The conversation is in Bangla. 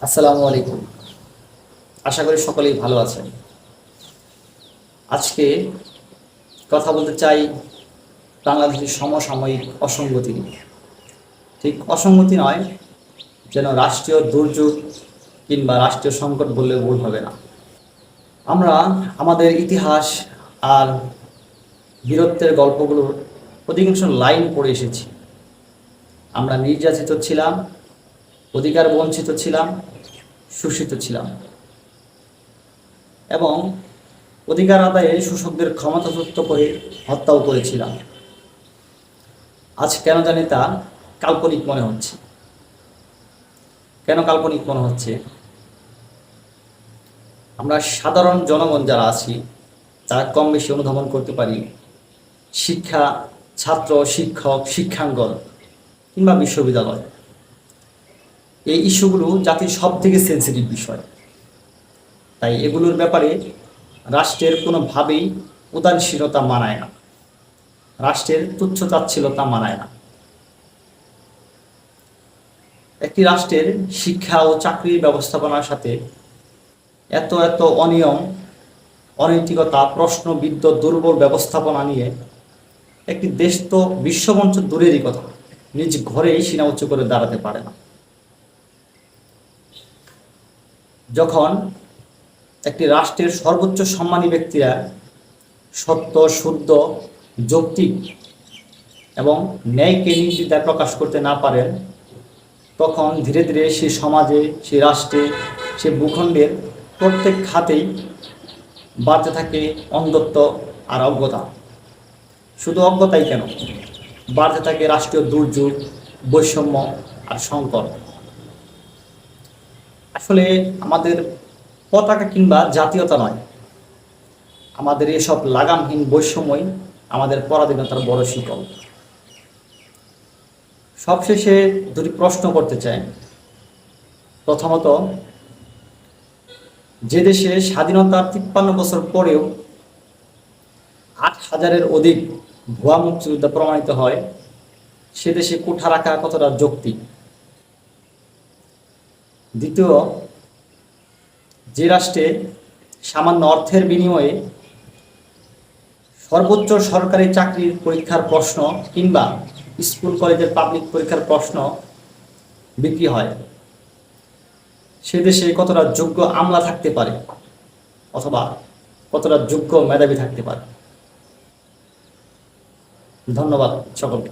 আসসালামু আলাইকুম। আশা করি সকলেই ভালো আছেন। আজকে কথা বলতে চাই বাংলাদেশের সমসাময়িক অসঙ্গতি নিয়ে। ঠিক অসঙ্গতি নয়, যেন রাষ্ট্রীয় দুর্যোগ কিংবা রাষ্ট্রীয় সংকট বললে ভুল হবে না। আমরা আমাদের ইতিহাস আর বীরত্বের গল্পগুলোর অধিকাংশ লাইন পড়ে এসেছি। আমরা নির্যাতিত ছিলাম, অধিকার বঞ্চিত ছিলাম, শোষিত ছিলাম এবং অধিকার আদায়ে শোষকদের ক্ষমতাচ্যুত করে হত্যাও করেছিলাম। আজ কেন জানি তা কাল্পনিক মনে হচ্ছে। কেন কাল্পনিক মনে হচ্ছে? আমরা সাধারণ জনগণ যারা আছি তারা কম বেশি অনুধাবন করতে পারি শিক্ষা, ছাত্র, শিক্ষক, শিক্ষাঙ্গন কিংবা বিশ্ববিদ্যালয়, এই ইস্যুগুলো জাতির সব থেকে সেন্সিটিভ বিষয়। তাই এগুলোর ব্যাপারে রাষ্ট্রের কোনোভাবেই উদাসীনতা মানায় না, রাষ্ট্রের তুচ্ছ তাচ্ছিল্যতা মানায় না। একটি রাষ্ট্রের শিক্ষা ও চাকরির ব্যবস্থাপনার সাথে এত এত অনিয়ম, অনৈতিকতা, প্রশ্নবিদ্ধ দুর্বল ব্যবস্থাপনা নিয়ে একটি দেশ তো বিশ্বমঞ্চ দূরেরই কথা, নিজ ঘরেই সিনা উঁচু করে দাঁড়াতে পারে না। যখন একটি রাষ্ট্রের সর্বোচ্চ সম্মানী ব্যক্তিরা সত্য, শুদ্ধ, যৌক্তিক এবং ন্যায়কে নির্দ্বিধায় প্রকাশ করতে না পারেন, তখন ধীরে ধীরে সেই সমাজে, সেই রাষ্ট্রে, সেই ভূখণ্ডের প্রত্যেক খাতেই বাড়তে থাকে অন্ধত্ব আর অজ্ঞতা। শুধু অজ্ঞতাই কেন, বাড়তে থাকে রাষ্ট্রীয় দুর্যোগ, বৈষম্য আর সংকট। আসলে আমাদের পতাকা কিংবা জাতীয়তা নয়, আমাদের এসব লাগামহীন বৈষম্যই আমাদের পরাধীনতার বড় শিকল। সবশেষে দুটি প্রশ্ন করতে চাই। প্রথমত, যে দেশে স্বাধীনতার 53 বছর পরেও 8,000-এর অধিক ভুয়া মুক্তিযোদ্ধা প্রমাণিত হয়, সে দেশে কোঠা রাখা কতটা যৌক্তিক? দ্বিতীয়, যে রাষ্ট্রে সামান্য অর্থের বিনিময়ে সর্বোচ্চ সরকারি চাকরির পরীক্ষার প্রশ্ন কিংবা স্কুল কলেজের পাবলিক পরীক্ষার প্রশ্ন বিক্রি হয়, সে দেশে কতটা যোগ্য আমলা থাকতে পারে অথবা কতটা যোগ্য মেধাবী থাকতে পারে? ধন্যবাদ সকলকে।